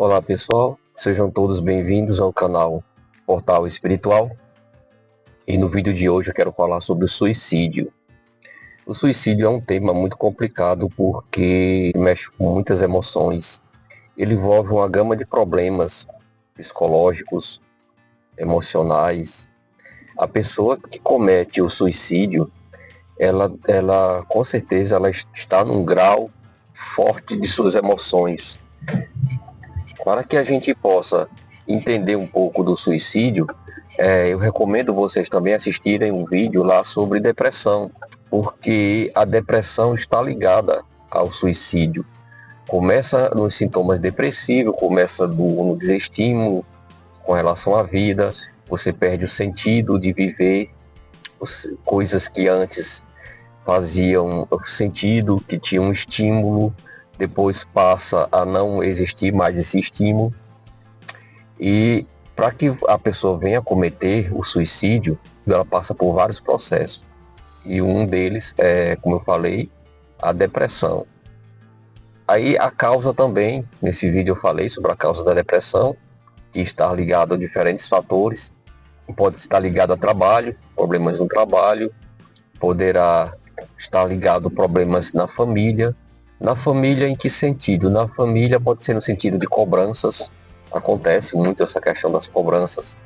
Olá pessoal, sejam todos bem-vindos ao canal Portal Espiritual. E no vídeo de hoje eu quero falar sobre o suicídio. O suicídio é um tema muito complicado porque mexe com muitas emoções. Ele envolve uma gama de problemas psicológicos, emocionais. A pessoa que comete o suicídio, ela com certeza ela está num grau forte de suas emoções. Para que a gente possa entender um pouco do suicídio, eu recomendo vocês também assistirem um vídeo lá sobre depressão, porque a depressão está ligada ao suicídio. Começa nos sintomas depressivos, começa no desestímulo com relação à vida, você perde o sentido de viver, coisas que antes faziam sentido, que tinham um estímulo, depois passa a não existir mais esse estímulo. E para que a pessoa venha cometer o suicídio, ela passa por vários processos. E um deles é, como eu falei, a depressão. Aí a causa também, nesse vídeo eu falei sobre a causa da depressão, que está ligado a diferentes fatores. Pode estar ligado a trabalho, problemas no trabalho, poderá estar ligado a problemas na família. Na família em que sentido? Na família pode ser no sentido de cobranças. Acontece muito essa questão das cobranças.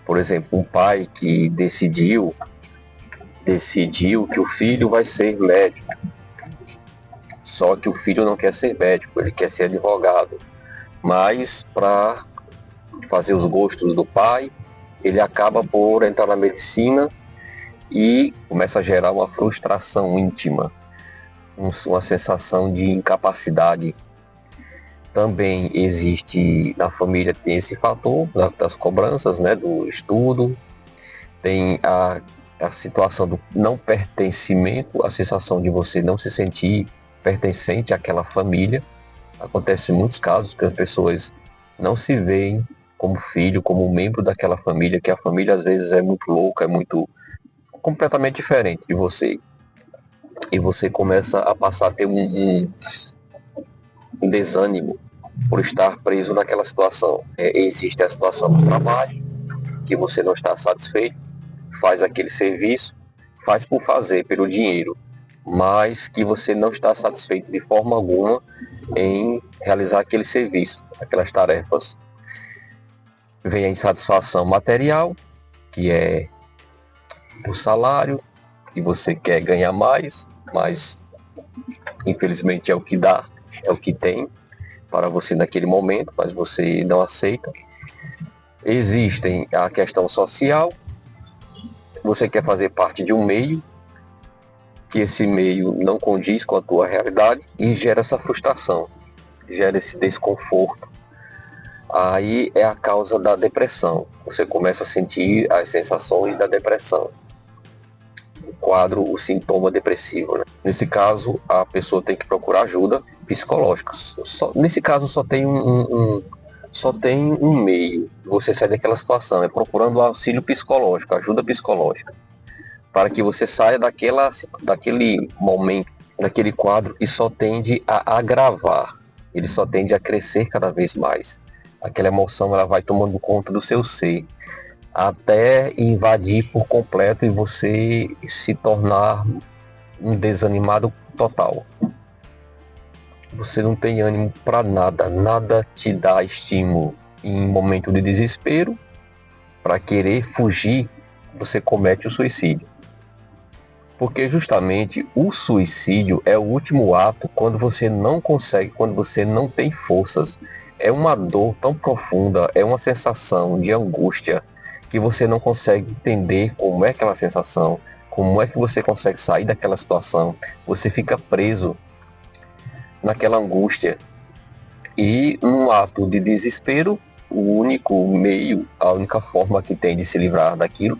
Por exemplo, um pai que decidiu que o filho vai ser médico. Só que o filho não quer ser médico, ele quer ser advogado. Mas para fazer os gostos do pai, ele acaba por entrar na medicina e começa a gerar uma frustração íntima, uma sensação de incapacidade. Também existe na família, tem esse fator das cobranças, né, do estudo, tem a situação do não pertencimento, a sensação de você não se sentir pertencente àquela família. Acontece em muitos casos que as pessoas não se veem como filho, como membro daquela família, que a família às vezes é muito louca, é muito completamente diferente de você. E você começa a passar a ter um desânimo por estar preso naquela situação. Existe a situação do trabalho, que você não está satisfeito, faz aquele serviço, faz por fazer, pelo dinheiro, mas que você não está satisfeito de forma alguma em realizar aquele serviço, aquelas tarefas. Vem a insatisfação material, que é o salário, que você quer ganhar mais, mas infelizmente é o que dá, é o que tem para você naquele momento, mas você não aceita. Existem a questão social, você quer fazer parte de um meio, que esse meio não condiz com a tua realidade e gera essa frustração, gera esse desconforto. Aí é a causa da depressão, você começa a sentir as sensações da depressão, o quadro, o sintoma depressivo, né? Nesse caso, a pessoa tem que procurar ajuda psicológica. Nesse caso, só tem um meio de você sair daquela situação, é procurando auxílio psicológico, ajuda psicológica, para que você saia daquele momento, daquele quadro que só tende a agravar, ele só tende a crescer cada vez mais. Aquela emoção ela vai tomando conta do seu ser, até invadir por completo e você se tornar um desanimado total. Você não tem ânimo para nada, nada te dá estímulo. Em momento de desespero, para querer fugir, você comete o suicídio. Porque justamente o suicídio é o último ato quando você não consegue, quando você não tem forças. É uma dor tão profunda, é uma sensação de angústia que você não consegue entender como é aquela sensação, como é que você consegue sair daquela situação. Você fica preso naquela angústia. E num ato de desespero, o único meio, a única forma que tem de se livrar daquilo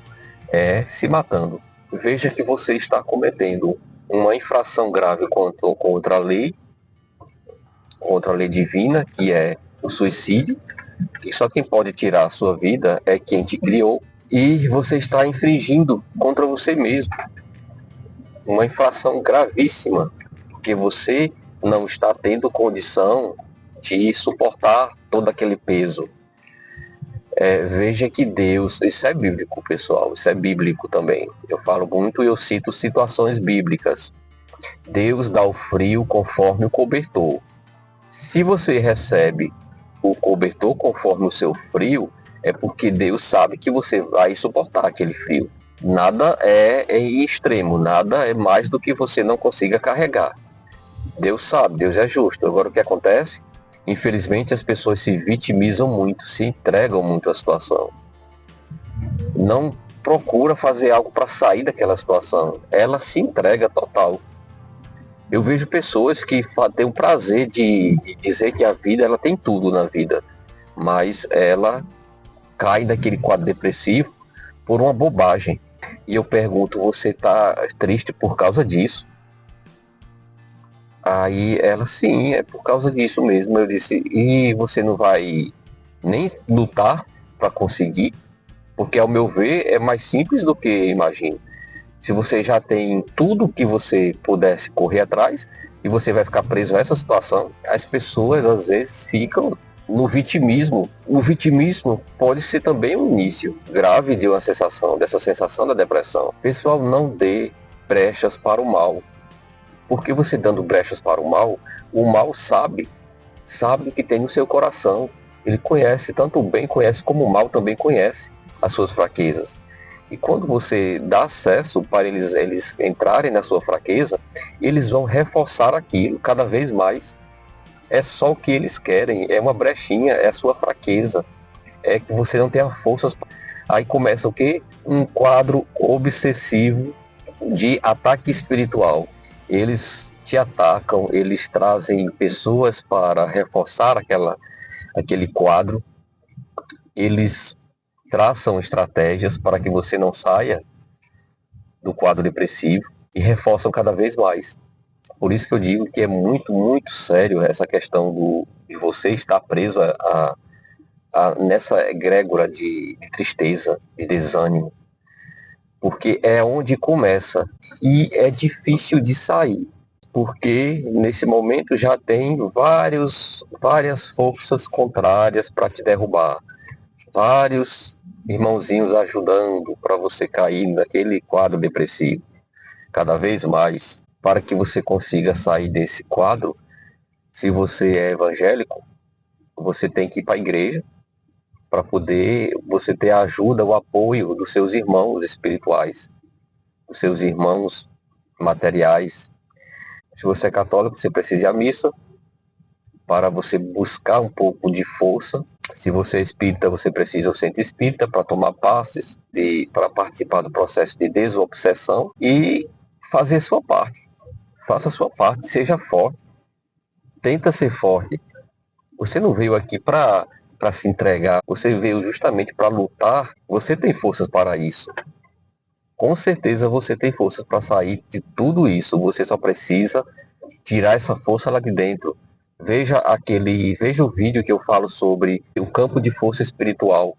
é se matando. Veja que você está cometendo uma infração grave contra a lei divina, que é o suicídio, e só quem pode tirar a sua vida é quem te criou, e você está infringindo contra você mesmo uma infração gravíssima, porque você não está tendo condição de suportar todo aquele peso. Veja que Deus, isso é bíblico, pessoal, isso é bíblico também. Eu falo muito e eu cito situações bíblicas. Deus dá o frio conforme o cobertor. Se você recebe o cobertor conforme o seu frio, é porque Deus sabe que você vai suportar aquele frio. Nada é extremo, nada é mais do que você não consiga carregar. Deus sabe, Deus é justo. Agora o que acontece? Infelizmente as pessoas se vitimizam muito, se entregam muito à situação. Não procura fazer algo para sair daquela situação. Ela se entrega total. Eu vejo pessoas que têm o prazer de dizer que a vida, ela tem tudo na vida, mas ela cai daquele quadro depressivo por uma bobagem. E eu pergunto, você está triste por causa disso? Aí ela, sim, é por causa disso mesmo. Eu disse, e você não vai nem lutar para conseguir? Porque, ao meu ver, é mais simples do que imagino. Se você já tem tudo que você pudesse correr atrás e você vai ficar preso a essa situação, as pessoas às vezes ficam no vitimismo. O vitimismo pode ser também um início grave de uma sensação, dessa sensação da depressão. Pessoal, não dê brechas para o mal. Porque você dando brechas para o mal sabe o que tem no seu coração. Ele conhece, tanto o bem conhece como o mal também conhece as suas fraquezas. E quando você dá acesso para eles entrarem na sua fraqueza, eles vão reforçar aquilo cada vez mais. É só o que eles querem, é uma brechinha, é a sua fraqueza. É que você não tem as forças. Aí começa o quê? Um quadro obsessivo de ataque espiritual. Eles te atacam, eles trazem pessoas para reforçar aquele quadro, eles traçam estratégias para que você não saia do quadro depressivo e reforçam cada vez mais. Por isso que eu digo que é muito, muito sério essa questão de você estar preso nessa egrégora de tristeza, de desânimo, porque é onde começa e é difícil de sair, porque nesse momento já tem várias forças contrárias para te derrubar, vários irmãozinhos ajudando para você cair naquele quadro depressivo cada vez mais. Para que você consiga sair desse quadro, se você é evangélico, você tem que ir para a igreja para poder você ter a ajuda, o apoio dos seus irmãos espirituais, dos seus irmãos materiais. Se você é católico, você precisa ir à missa para você buscar um pouco de força. Se você é espírita, você precisa ir ao centro espírita para tomar passes, para participar do processo de desobsessão e fazer sua parte. Faça a sua parte, seja forte, tenta ser forte. Você não veio aqui para se entregar, você veio justamente para lutar. Você tem forças para isso. Com certeza você tem forças para sair de tudo isso. Você só precisa tirar essa força lá de dentro. Veja o vídeo que eu falo sobre o campo de força espiritual,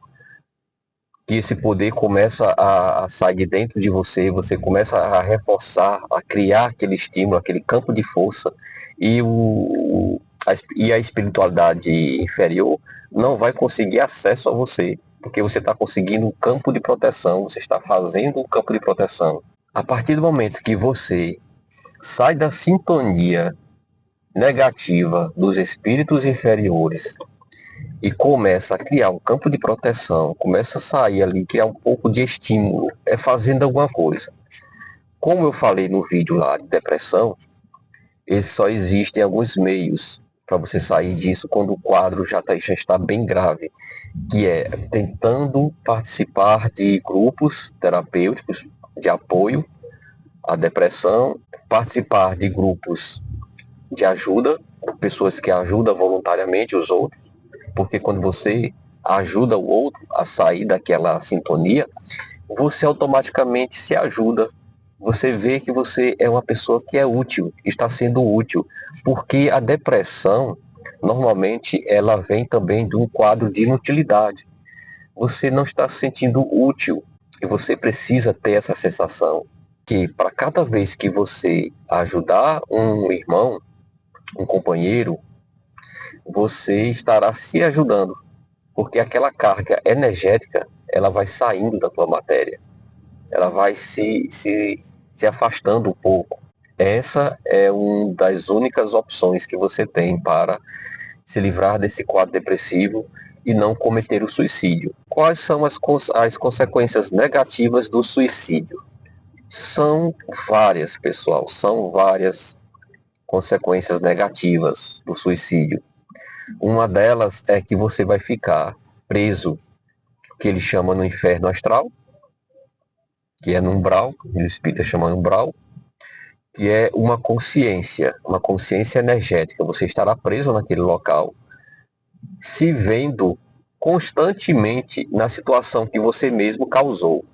que esse poder começa a sair de dentro de você, você começa a reforçar, a criar aquele estímulo, aquele campo de força, e, a espiritualidade inferior não vai conseguir acesso a você, porque você está conseguindo um campo de proteção, você está fazendo um campo de proteção. A partir do momento que você sai da sintonia negativa dos espíritos inferiores e começa a criar um campo de proteção, começa a sair ali, criar um pouco de estímulo, é fazendo alguma coisa. Como eu falei no vídeo lá de depressão, só existem alguns meios para você sair disso quando o quadro já está bem grave, que é tentando participar de grupos terapêuticos de apoio à depressão, participar de grupos de ajuda, pessoas que ajudam voluntariamente os outros, porque quando você ajuda o outro a sair daquela sintonia, você automaticamente se ajuda. Você vê que você é uma pessoa que é útil, está sendo útil, porque a depressão, normalmente, ela vem também de um quadro de inutilidade. Você não está se sentindo útil, e você precisa ter essa sensação que, para cada vez que você ajudar um irmão, um companheiro, você estará se ajudando, porque aquela carga energética, ela vai saindo da tua matéria, ela vai se afastando um pouco. Essa é uma das únicas opções que você tem para se livrar desse quadro depressivo e não cometer o suicídio. Quais são as consequências negativas do suicídio? São várias, pessoal, são várias consequências negativas do suicídio. Uma delas é que você vai ficar preso, que ele chama no inferno astral, que é no umbral, o espírita chama umbral, que é uma consciência energética. Você estará preso naquele local, se vendo constantemente na situação que você mesmo causou.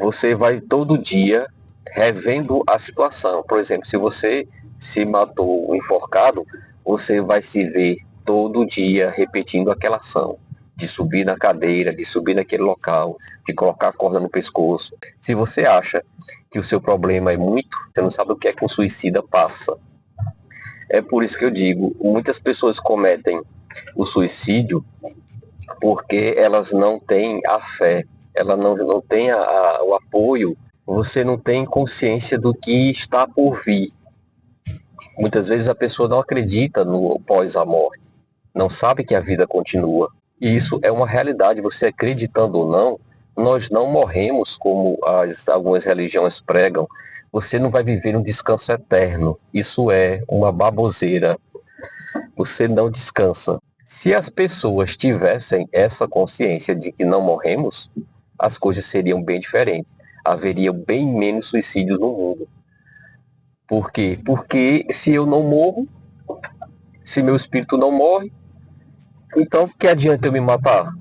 Você vai todo dia revendo a situação. Por exemplo, se você se matou enforcado, você vai se ver todo dia repetindo aquela ação de subir na cadeira, de subir naquele local, de colocar a corda no pescoço. Se você acha que o seu problema é muito, você não sabe o que é que um suicida passa. É por isso que eu digo, muitas pessoas cometem o suicídio porque elas não têm a fé, ela não tem o apoio, você não tem consciência do que está por vir. Muitas vezes a pessoa não acredita no pós a morte, não sabe que a vida continua. E isso é uma realidade, você acreditando ou não, nós não morremos como algumas religiões pregam, você não vai viver um descanso eterno. Isso é uma baboseira, você não descansa. Se as pessoas tivessem essa consciência de que não morremos, as coisas seriam bem diferentes. Haveria bem menos suicídios no mundo. Por quê? Porque se eu não morro, se meu espírito não morre, então que adianta eu me matar?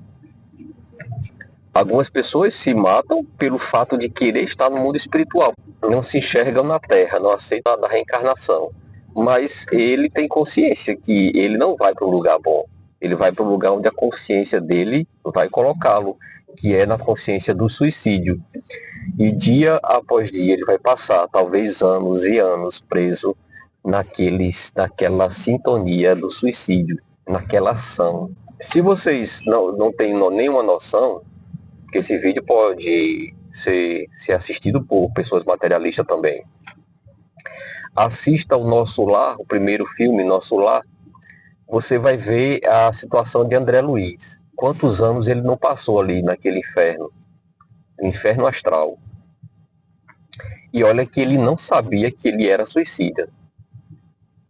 Algumas pessoas se matam pelo fato de querer estar no mundo espiritual. Não se enxergam na Terra, não aceitam a reencarnação. Mas ele tem consciência que ele não vai para um lugar bom. Ele vai para um lugar onde a consciência dele vai colocá-lo, que é na consciência do suicídio. E dia após dia ele vai passar, talvez anos e anos, preso naquela sintonia do suicídio, naquela ação. Se vocês não têm nenhuma noção, que esse vídeo pode ser assistido por pessoas materialistas também. Assista o Nosso Lar, o primeiro filme, Nosso Lar, você vai ver a situação de André Luiz. Quantos anos ele não passou ali naquele inferno astral. E olha que ele não sabia que ele era suicida.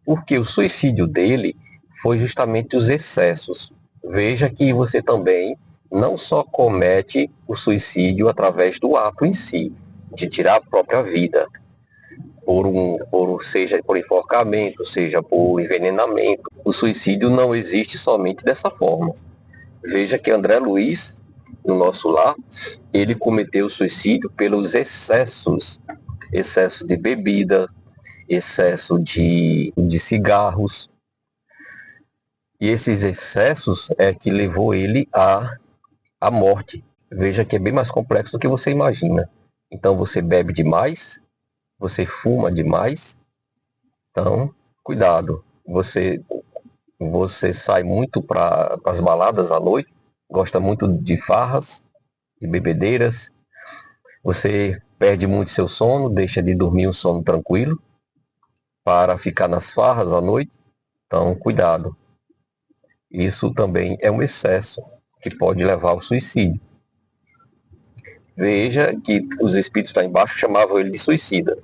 Porque o suicídio dele foi justamente os excessos. Veja que você também não só comete o suicídio através do ato em si, de tirar a própria vida, seja por enforcamento, seja por envenenamento. O suicídio não existe somente dessa forma. Veja que André Luiz, no Nosso Lar, ele cometeu suicídio pelos excessos. Excesso de bebida, excesso de cigarros. E esses excessos é que levou ele à morte. Veja que é bem mais complexo do que você imagina. Então você bebe demais, você fuma demais, então cuidado. Você sai muito para as baladas à noite, gosta muito de farras, de bebedeiras, você perde muito seu sono, deixa de dormir um sono tranquilo para ficar nas farras à noite, então cuidado. Isso também é um excesso que pode levar ao suicídio. Veja que os espíritos lá embaixo chamavam ele de suicida.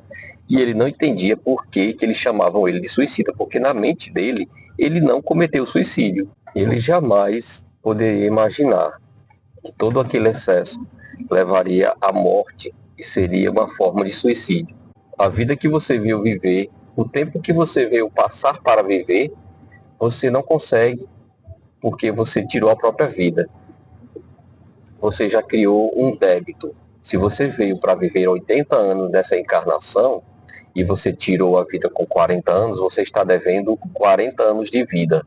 E ele não entendia por que eles chamavam ele de suicida, porque na mente dele, ele não cometeu suicídio. Ele jamais poderia imaginar que todo aquele excesso levaria à morte e seria uma forma de suicídio. A vida que você veio viver, o tempo que você veio passar para viver, você não consegue, porque você tirou a própria vida. Você já criou um débito. Se você veio para viver 80 anos dessa encarnação e você tirou a vida com 40 anos, você está devendo 40 anos de vida.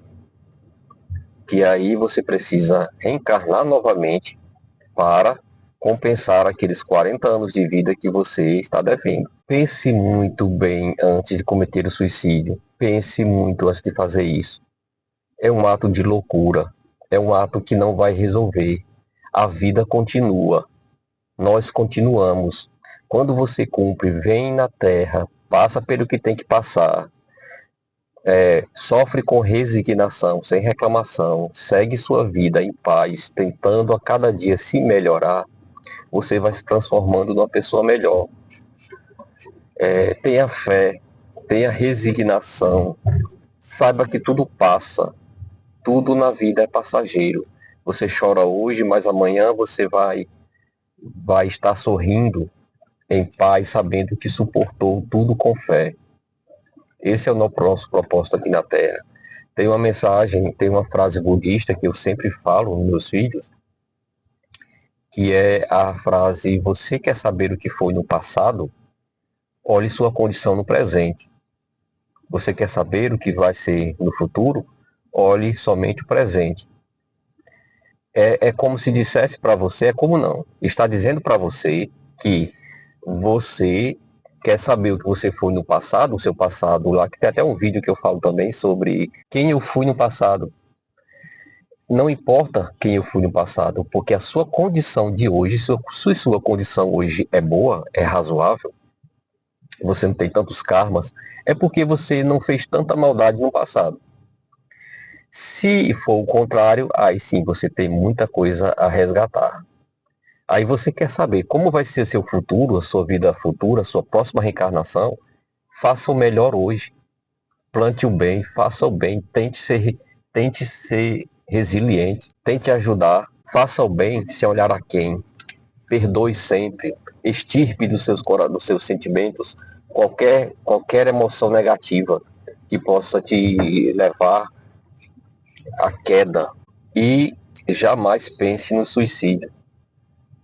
Que aí você precisa reencarnar novamente para compensar aqueles 40 anos de vida que você está devendo. Pense muito bem antes de cometer o suicídio. Pense muito antes de fazer isso. é um ato de loucura, é um ato que não vai resolver. A vida continua, nós continuamos. Quando você cumpre, vem na Terra, passa pelo que tem que passar, sofre com resignação, sem reclamação, segue sua vida em paz, tentando a cada dia se melhorar, você vai se transformando numa pessoa melhor. Tenha fé, tenha resignação, saiba que tudo passa, tudo na vida é passageiro. Você chora hoje, mas amanhã você vai estar sorrindo em paz, sabendo que suportou tudo com fé. Esse é o nosso propósito aqui na Terra. Tem uma mensagem, tem uma frase budista que eu sempre falo nos meus vídeos, que é a frase: você quer saber o que foi no passado? Olhe sua condição no presente. Você quer saber o que vai ser no futuro? Olhe somente o presente. É como se dissesse para você, é como não, está dizendo para você que você quer saber o que você foi no passado, o seu passado lá, que tem até um vídeo que eu falo também sobre quem eu fui no passado. Não importa quem eu fui no passado, porque a sua condição de hoje, se sua condição hoje é boa, é razoável, você não tem tantos karmas, é porque você não fez tanta maldade no passado. Se for o contrário, aí sim você tem muita coisa a resgatar. Aí você quer saber como vai ser seu futuro, a sua vida futura, a sua próxima reencarnação. Faça o melhor hoje. Plante o bem, faça o bem, tente ser resiliente, tente ajudar, faça o bem sem olhar a quem. Perdoe sempre, extirpe dos seus sentimentos qualquer emoção negativa que possa te levar à queda. E jamais pense no suicídio,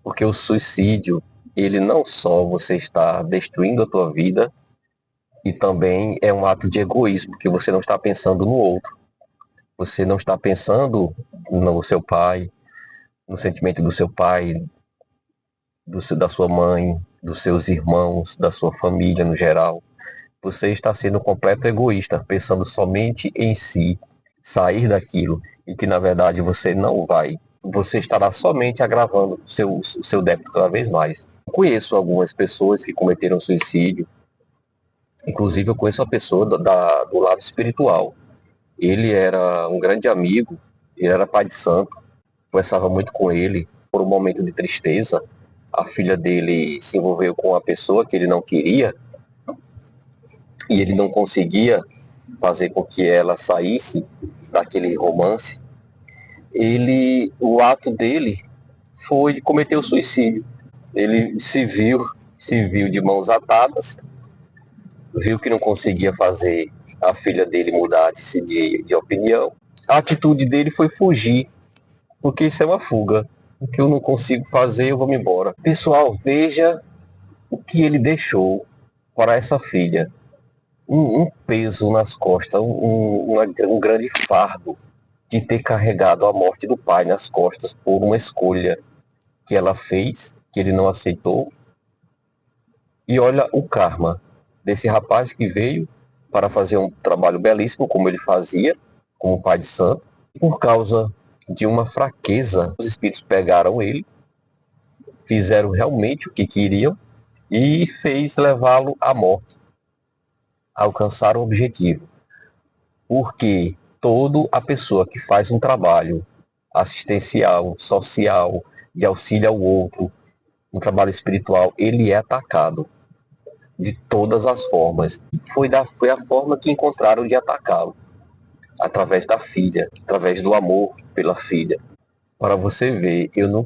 porque o suicídio, ele não só você está destruindo a tua vida, e também é um ato de egoísmo, porque você não está pensando no outro. Você não está pensando no seu pai, no sentimento do seu pai, da sua mãe, dos seus irmãos, da sua família no geral. Você está sendo um completo egoísta, pensando somente em si, sair daquilo, e que na verdade você não vai. Você estará somente agravando o seu débito cada vez mais. Conheço algumas pessoas que cometeram suicídio, inclusive eu conheço uma pessoa do lado espiritual. Ele era um grande amigo, ele era pai de santo, conversava muito com ele. Por um momento de tristeza, a filha dele se envolveu com uma pessoa que ele não queria e ele não conseguia fazer com que ela saísse daquele romance. O ato dele foi de cometer o suicídio. Ele se viu de mãos atadas, viu que não conseguia fazer a filha dele mudar de opinião. A atitude dele foi fugir, porque isso é uma fuga. O que eu não consigo fazer, eu vou me embora. Pessoal, veja o que ele deixou para essa filha. Um peso nas costas, um grande fardo de ter carregado a morte do pai nas costas por uma escolha que ela fez, que ele não aceitou. E olha o karma desse rapaz que veio para fazer um trabalho belíssimo, como ele fazia, como pai de santo. Por causa de uma fraqueza, os espíritos pegaram ele, fizeram realmente o que queriam e fez levá-lo à morte. Alcançaram o objetivo. Porque toda a pessoa que faz um trabalho assistencial, social, de auxílio ao outro, um trabalho espiritual, ele é atacado de todas as formas. Foi a forma que encontraram de atacá-lo, através da filha, através do amor pela filha. Para você ver, eu, nu,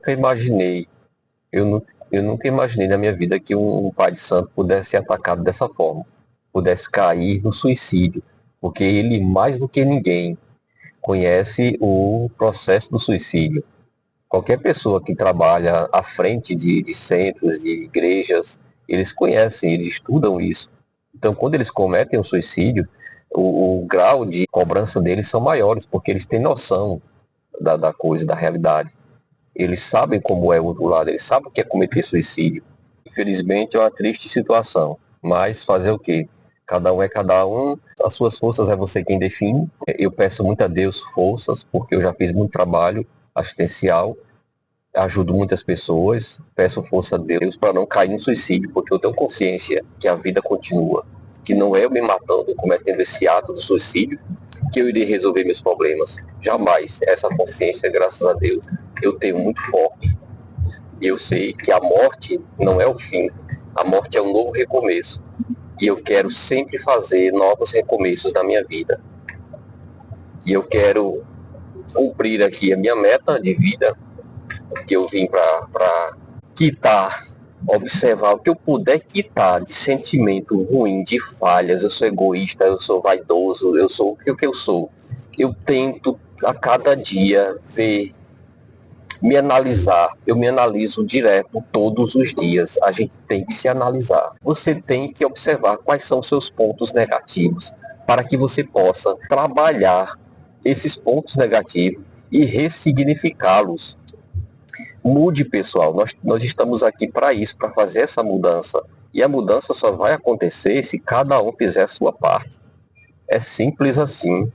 eu nunca imaginei na minha vida que um pai de santo pudesse ser atacado dessa forma, pudesse cair no suicídio, porque ele, mais do que ninguém, conhece o processo do suicídio. Qualquer pessoa que trabalha à frente de centros, de igrejas, eles conhecem, eles estudam isso. Então, quando eles cometem o suicídio, o grau de cobrança deles são maiores, porque eles têm noção da coisa, da realidade. Eles sabem como é o outro lado, eles sabem o que é cometer suicídio. Infelizmente, é uma triste situação, mas fazer o quê? Cada um é cada um, as suas forças é você quem define. Eu peço muito a Deus forças, porque eu já fiz muito trabalho assistencial, ajudo muitas pessoas, peço força a Deus para não cair no suicídio, porque eu tenho consciência que a vida continua, que não é eu me matando, cometendo esse ato do suicídio, que eu irei resolver meus problemas. Jamais. Essa consciência, graças a Deus, eu tenho muito forte. E eu sei que a morte não é o fim, a morte é um novo recomeço. E eu quero sempre fazer novos recomeços na minha vida. E eu quero cumprir aqui a minha meta de vida, que eu vim para quitar, observar o que eu puder quitar de sentimento ruim, de falhas. Eu sou egoísta, eu sou vaidoso, eu sou o que eu sou. Eu tento a cada dia ver, me analisar. Eu me analiso direto todos os dias. A gente tem que se analisar. Você tem que observar quais são os seus pontos negativos para que você possa trabalhar esses pontos negativos e ressignificá-los. Mude, pessoal. Nós estamos aqui para isso, para fazer essa mudança. E a mudança só vai acontecer se cada um fizer a sua parte. É simples assim.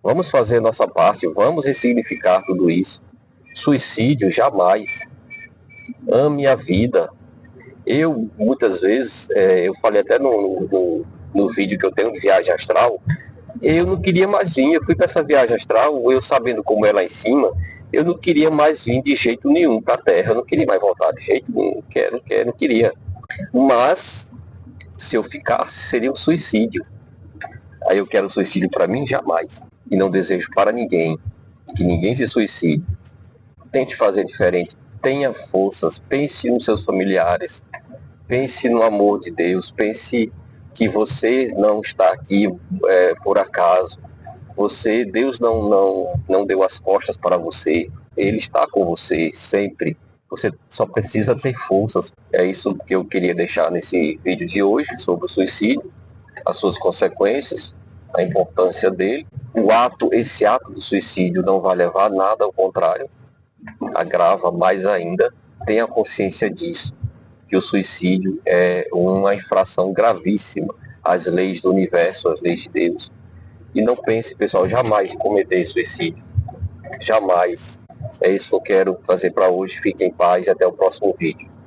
Vamos fazer a nossa parte, vamos ressignificar tudo isso. Suicídio, jamais. Ame a vida. Eu, muitas vezes, eu falei até no vídeo que eu tenho de viagem astral, eu não queria mais vir. Eu fui para essa viagem astral, eu sabendo como é lá em cima, eu não queria mais vir de jeito nenhum para a Terra. Eu não queria mais voltar de jeito nenhum. Não queria. Mas, se eu ficasse, seria um suicídio. Aí eu quero suicídio para mim? Jamais. E não desejo para ninguém que ninguém se suicide. Tente fazer diferente. Tenha forças. Pense nos seus familiares. Pense no amor de Deus. Pense que você não está aqui por acaso. Deus não deu as costas para você. Ele está com você sempre. Você só precisa ter forças. É isso que eu queria deixar nesse vídeo de hoje sobre o suicídio, as suas consequências, a importância dele. Esse ato do suicídio não vai levar a nada, ao contrário, agrava mais ainda. Tenha consciência disso, que o suicídio é uma infração gravíssima às leis do universo, às leis de Deus. E não pense, pessoal, jamais em cometer suicídio. Jamais. É isso que eu quero fazer para hoje. Fique em paz e até o próximo vídeo.